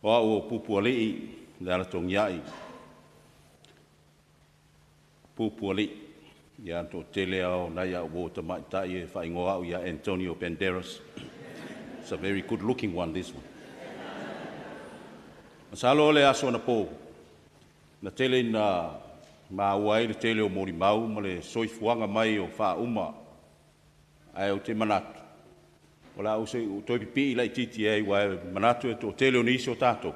o Pupualii Lealatogia'i Pupualii ia to tele au na ia o tamā e whaingoa au ia Antonio Banderas. It's a very good looking one, this one. Masalo le aso na po. Na tele na mauai le tele o Molimau ma le soifuanga mai o Fa'auma ai o te manatu. Ola o se toi pipi lai titi ai wa manatu e to tele o nisi o tato.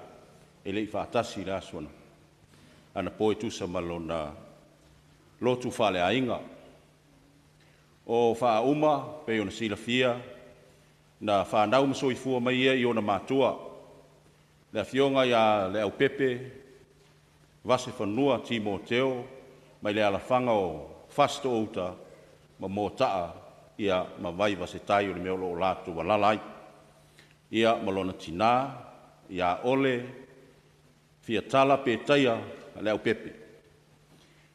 E le whaatasi le aso na. Ana po e tusa malona lotu fale ainga. O Fa'auma pe ona silafia na whanau masoifua mai ia i ona mātua. Le Afioga ia le au pepe, vase whanua timo teo, mai le alafanga o fasto outa, ma mō taa ia ma vai vase tai o le meolo o lātu wa lalai. Ia malona tina, ia ole, fia tala pe taia le au pepe.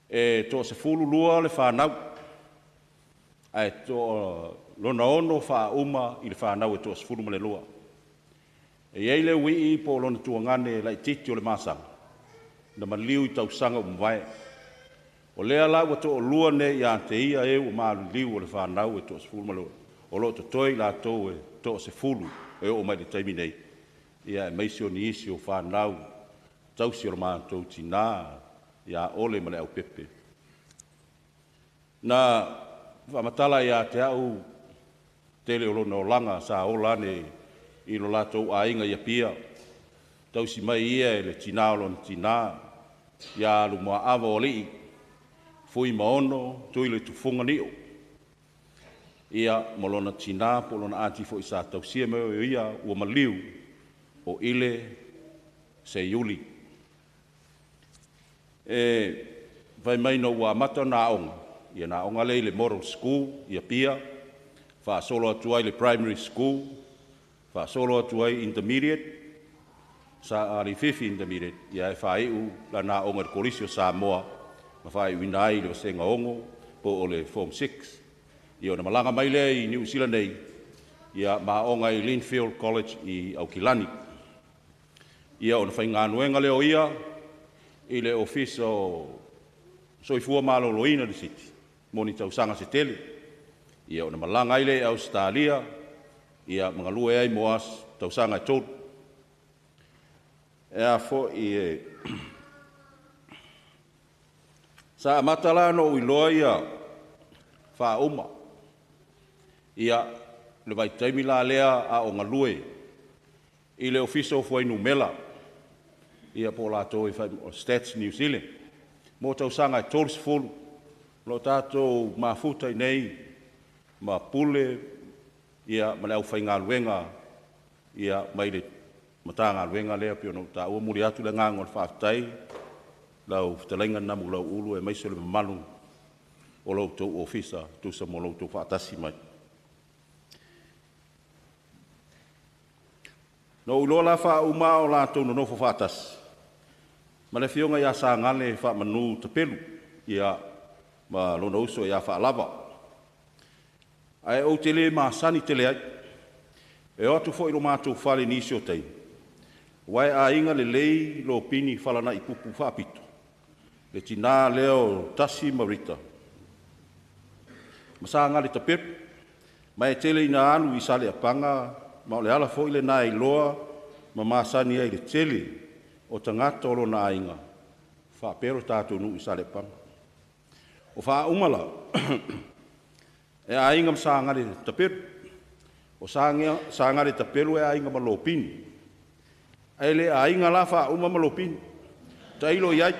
E to se fulu lua le whanau, ai to lona ono Fa'auma i le whanau e to se fulu ma le lua. E iei le wii po lona tuangane lai titi o le masanga. Na maliu i tausanga o mwai. O lea la wa to o lua ne i ante ia e o maa liu o le whanau e to se fulu ma lua. O lo to toi la to e to se fulu e o mai le taimi nei. Ia e meisi o ni isi o whanau. Tausi o le maa tau tina. Ia ole ma le au pepe. Na whamatala ia te au tele o lona o langa sa o lane i lo latou ainga ia pia. Tausi mai ia e le tina o lona tina. Ia lu mua awa o lii. Fui maono, tui le tufunga nio. Ia mo lona tina po lona ati fo isa tausia meo ia ua maliu o ile se iuli. E vai mai no ua mata na onga. Ia na onga le moral school ia pia. Fa solo atu ai le primary school. Fa solo atu ai intermediate. Sa ali fifi intermediate. Ia e fa iu la na onga korisio Samoa. Ma fa iu ina ai le senga ongo. Po o le form 6. Ia na malanga mai le i New Zealand nei. Ia ma onga i Linfield College i Aukilani. Ia o na whai ngā nuenga leo ia. I le office o soifua maloloina le siti. Moni tausanga se tele. Ia o na malanga i le Australia. Ia mga lue ai moas tausanga i tolu. Ea fo i e... Sa matala no uiloa ia Fa'auma. Ia le vai taimi la lea a o ngalue. I le office of Wainu Mela. Ia po la to i Stats New Zealand. Mo tausanga i tolu sifulu. Lo tātou mafuta i nei. Ma pule. Ia ma le au whainga luenga. Ia mai le matanga luenga lea pio no ta ua muri atu le ngango le whaafitai. Lau fitalenga namu lau ulu e maiso le mamalu. O lau tau ofisa tusa mo lau tau whaatasi mai. No uloa la Fa'auma o la tau no nofo whaatasi. Ma le fionga ia sa ngale whaamanu te pelu. Ia ma lona uso ia whaalava. Ai o tele ma sani tele ai. E o atu fo ilo mātou whale nisi o tei. Wai a inga le lei lo pini whalana i pupu whaapito. Le tina leo tasi marita. Ma sa ngale te pepu. Ma e tele ina anu i sale a panga. Ma o le ala fo ile na i loa. Ma ma sani ai le tele. O tangata o lo na inga. Whaapero tātou nu i sale a panga. O Fa'auma la. E a inga sa ngare taperu. O sa ngare taperu e a inga malopini. E le a inga la Fa'auma malopini. Ta ilo iai.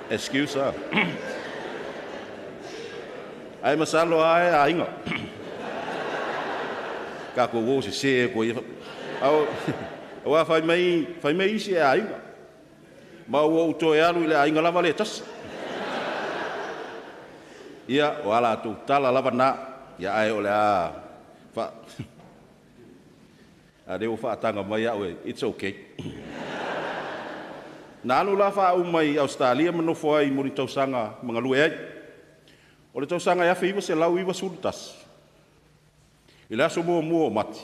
Excuse her. Ai masalo ai a inga. Ka ko wo se ko ia. Au wa fai mai isi a inga. Ma wo to e alu le a inga lava le tas. Ia wala tu tala lava na ia ai ole a fa a deu fa tanga mai a it's okay. Na alu la Fa'auma i Australia mano foi muri tausanga mga lue ai. O le tausanga ia fiwa se lau iwa sultas. I la so mua mati.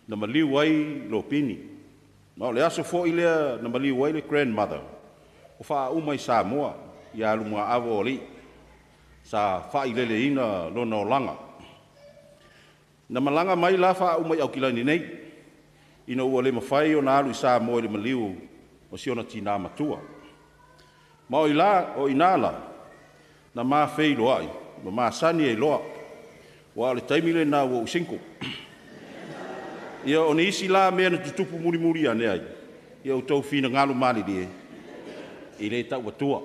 na maliu ai lo pini. Ma o le aso fo'i lea na maliu ai le grandmother. O Fa'auma i Samoa, ia aluma awo o li. Sa fa'i lele ina lona o langa. Na malanga mai la Fa'auma i au kilani nei. Ina ua le mawhai o na alu i Samoa le maliu o siona tina matua. Ma o ila o inala na ma fei loai, ma sani e loa. Wa le taimile na wo usinko. Ia o ni isi la mea na tutupu muri ane ai. Ia o tau fina ngalu mali die. I le tau watua.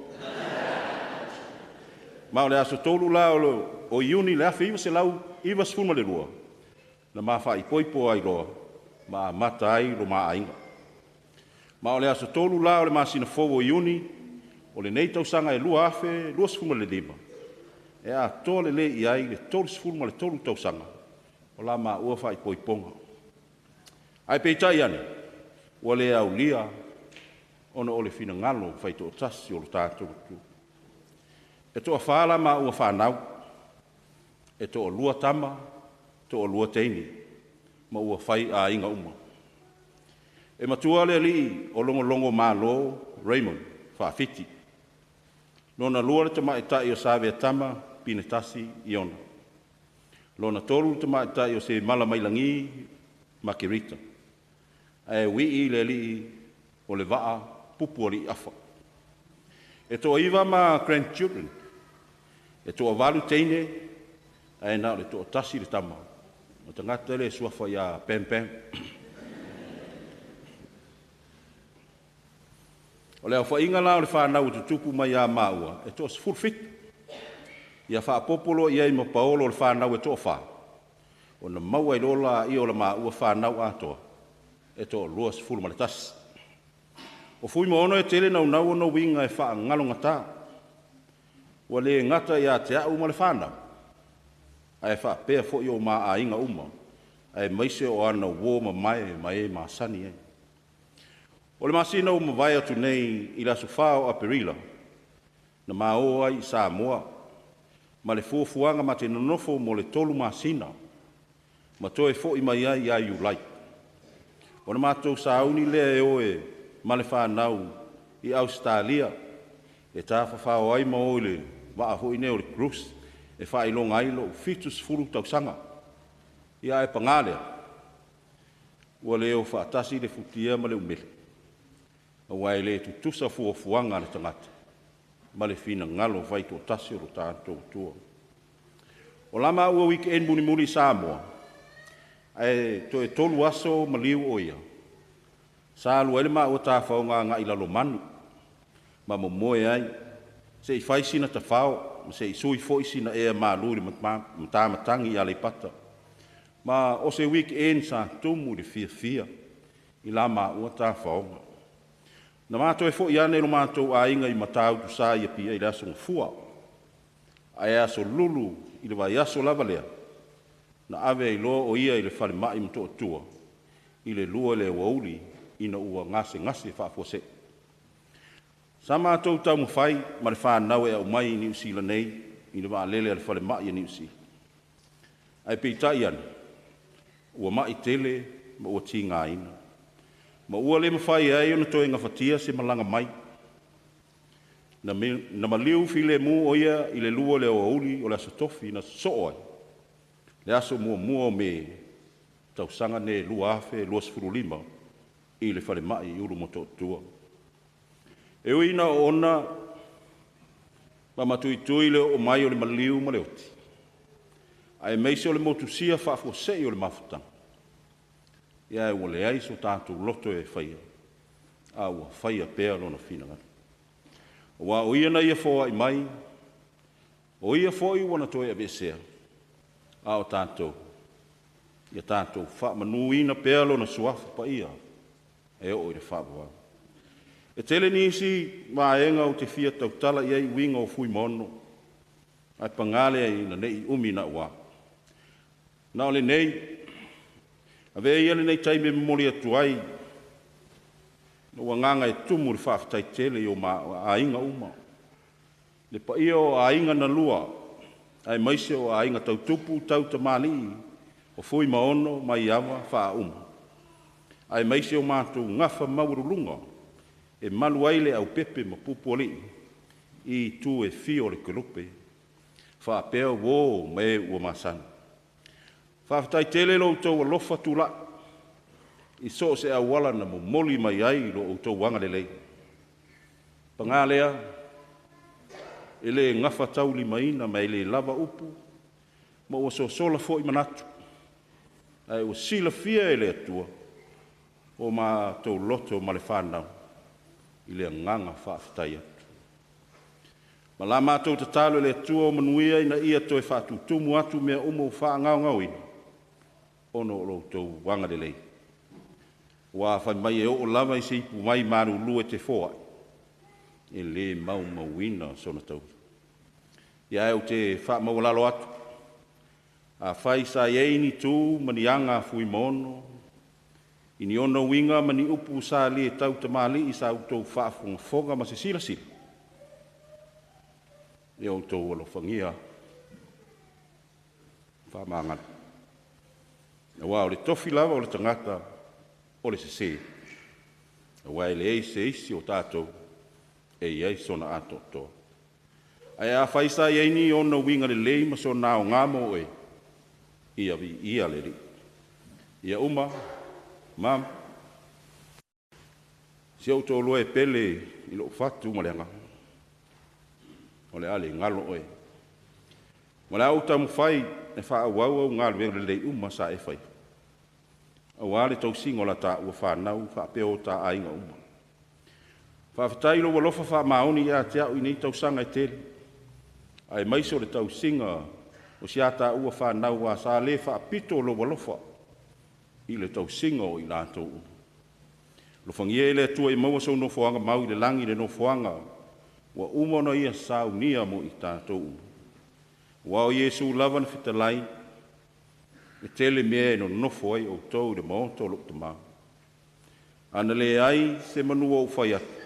Ma o le aso tolu la o iuni le afe iwa se lau iwa sfuma le lua. Na ma fa i poipo ai loa. Ma mata ai lo ma ainga. Ma o le aso tolu la o le masina fowo iuni. O le nei tau sanga e lua afe, lua sfuma le lima. E a toa le i ai le tolu sfuma le tolu tau sanga. O la ma ua fa i poiponga. Ai peitai ane, ua le au lia, ona o le fina ngalo fai to tasi o lo tātou tu. E toa whaala ma ua whanau, e toa lua tama, toa lua teini, ma ua fai a inga uma. E matua le li o longo ma lo Raymond, whaafiti. Lona lua le tama e tai o sawe tama, pine tasi i ona. Lona tolu le tama e tai o se malamailangi, makirita. E wii le li o le waa Pupualii afa. E toa iwa ma grandchildren. E toa walu teine, e na le toa tasi le tama. O tangata le suafa ia pem. O le au whainga la o le whanau tutupu mai a maua. E toa sfurfit. Ia wha popolo ia i ma paolo o le whanau e toa wha. O na maua i lola i o le maua whanau a toa. E toa lua sfuru ma le tasi. O fui mo ono e tele nau no winga e wha ngalo ngata. Wa le ngata ia te au ma le whanau. Ai wha pea fo i o ma a inga uma. Ai maise o ana wo ma mai ma sani e. O le masina o ma vai atu nei i la sufao a perila. Na ma o ai Samoa. Ma le fuafuanga ma te nanofo mo le tolu masina. Ma toe fo i mai ai a Eulogy. O na mātou sauni lea e oe ma le whanau i Australia. E tā whawhao ai ma o le waa hoi neo le cruise. E wha ilonga ailo fitus furu tau sanga. I ae pangalea. Ua leo whaatasi le futia ma le umele. A wai le tutusa fuafuanga le tangata. Ma le fina ngalo vai tō tasi o lo tātou tua. O lama ua weekend muni Samoa. Ai to e tolu aso maliu oia. Sa alu ele ma ua tāwhaunga ngā ilalo manu. Ma moe ai. Se i whaisina ta whao. Se i sui foisina ea mā luri matamatangi a le pata. Ma o se weekend sa tumu le fia. I la ma ua tāwhaunga. Na mātou e fo i ane lo mātou a inga i matau tu sa i apia i le aso ngafua. Ai aso lulu i le vai aso lava lea. Na ave i loa o ia i le whare mai mto tua. I le lua le wauli ina ua ngase whaafose. Sa mātou tau mawhai ma le whanau e au mai i New Zealand nei i le maa lele a le whare mai i New Zealand. Ai peitai ane. Ua mai tele ma ua ti ngā ina. Ma ua le mawhai ai o na toe ngawhatia se malanga mai. Na maliu file mu o ia i le lua le wauli o le asotofi na sooi. Le aso mua me tau sanga ne lua afe, lua sifuru lima, i le whare mai i uru moto tua. E uina o ona, ma matui le o mai o le maliu ma le oti. Ai meise o le motusia whaafosei o le mafutanga. Ia e wale ai so tātou loto e whaia. A ua whaia pēr lona whina ngata. Wa o ia na ia fōa i mai, o ia fōi wana toi a besea. A o tātou. Ia tātou wha manuina pēlo na suafa pa ia. E o i le whaapua. E tele nisi maenga o te fia tautala i ai winga o fui mono. Ai pangale ai na nei umi na ua. Na ole nei, a vea ia le nei taime memori atu ai. No wanganga e tumu le whaafitai tele i o a inga uma. Le pa ia o a inga na lua. Ai maise o a inga tautupu tau tamani. O fui maono mai awa Fa'auma. ai maise o mātou ngafa maurulunga, e malu ai le au pepe ma Pupualii, i tu e fio le kelupe, whaapea wō me ua masana. Whaafitai tele lo tau alofa tula, i so se awala na mo moli mai ai lo tau wanga lelei. Pangalea, ele ngafa tau limaina mai le lava upu, ma ua so sola fo i manatu. Ai ua sila fia ele atua, o ma tau loto ma le whanau, i le nganga whaafitai atu. Ma la mātou te talo le atua o manuia ina ia toi whaatutumu atu mea umo whaangau ngau ina, ono o tau wanga lelei. Wa whai mai e o lava i se ipu mai maru lua te foa, e le mau mauina sona tau. Ia e o te wha maulalo atu, a whai sa yeini tū manianga fui mono, ini ono winga mani upu sa li e tau tamali i sa utou whaafunga fonga ma se sila sila. E o tau alo whangia, whamangan. Na wā o le tofi lava o le tangata, o le se. Na wā e le eise isi o tātou, e iei sona ato toa. Ai a whaisa yeini ono winga le lei ma so nao ngamo e, ia vi ia le ri. Ia uma, mam, si au tō loe pele i lo fatu ma le anga. O le ale ngalo oe. Ma le au tamu whai e wha au ngalo venga le lei uma sa e whai. Au ale tau singo la ta ua whanau, wha peo ta ainga uma. Wha whitai lo walofa wha maoni ia te au i nei tau sanga e tele. Ai maiso le tau singa o si ata ua whanau a sa le wha pito lo walofa i le tau singa o i lātou. Lo whangie le tua i maua sau no whoanga mau i le langi le no whoanga wa umona ia saunia mo i tātou. Wa o Yesu lava na whitalai, e tele mea no nofo ai o tau de mo tolo tamā. Ana le ai se manua o whai atu,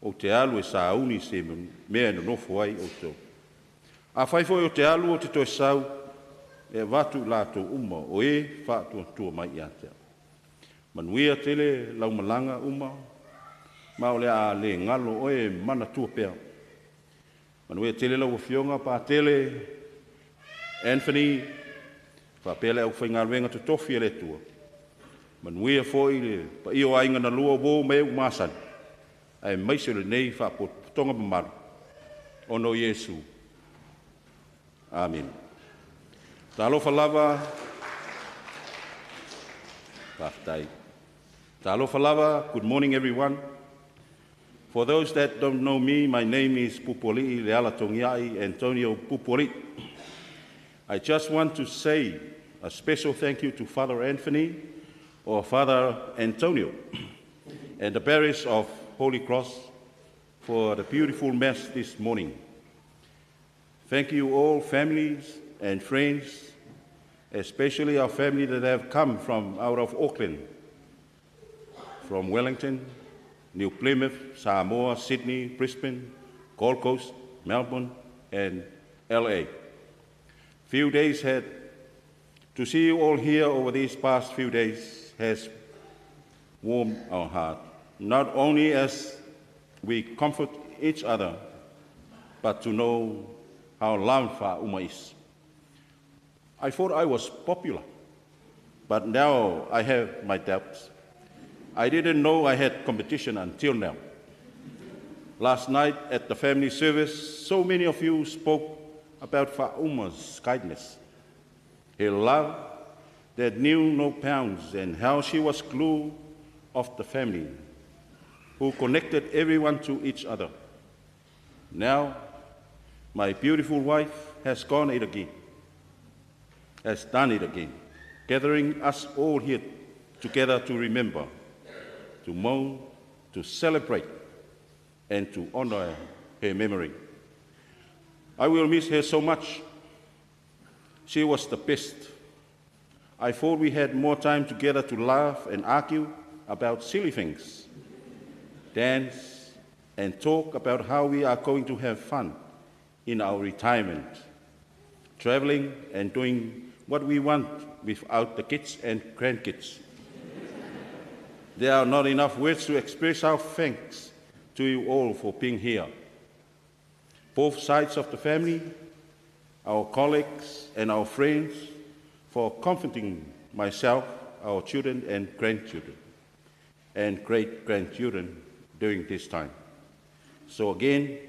o te alu e sauni se mea no nofo ai o tau. A whaifo o te alu o te toi sau, e watu lātou uma o e whaatua tua mai i atea. Manuia tele laumalanga uma, ma o le a le ngalo o e mana tua pea. Manuia tele lau Afioga pa tele Anthony, pa pele au whainga wenga tu tofi e le tua. Manuia foi le pa io ainga na lua wo me umasan. Ai maise le nei wha potonga mamaru. Ono Yesu. Amen. Talofa lava. Taftai. Talofa lava. Good morning, everyone. For those that don't know me, my name is Pupualii Lealatogia'i Antonio Pupualii. I just want to say a special thank you to Father Anthony or Father Antonio and the parish of Holy Cross for the beautiful Mass this morning. Thank you all families and friends, especially our family that have come from out of Auckland, from Wellington, New Plymouth, Samoa, Sydney, Brisbane, Gold Coast, Melbourne, and LA. Few days had to see you all here over these past few days has warmed our heart, not only as we comfort each other, but to know how loved Fa'auma is. I thought I was popular, but now I have my doubts. I didn't know I had competition until now. Last night at the family service, so many of you spoke about Fa'auma's kindness, her love that knew no bounds, and how she was glue of the family, who connected everyone to each other. Now, my beautiful wife has done it again, gathering us all here together to remember, to mourn, to celebrate, and to honor her memory. I will miss her so much. She was the best. I thought we had more time together to laugh and argue about silly things, dance, and talk about how we are going to have fun in our retirement, traveling and doing what we want without the kids and grandkids. There are not enough words to express our thanks to you all for being here. Both sides of the family, our colleagues and our friends, for comforting myself, our children and grandchildren, and great-grandchildren during this time. So again,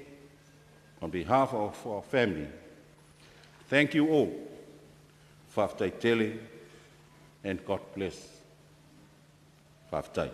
on behalf of our family, thank you all. Whaftai tele, and God bless. Whaftai.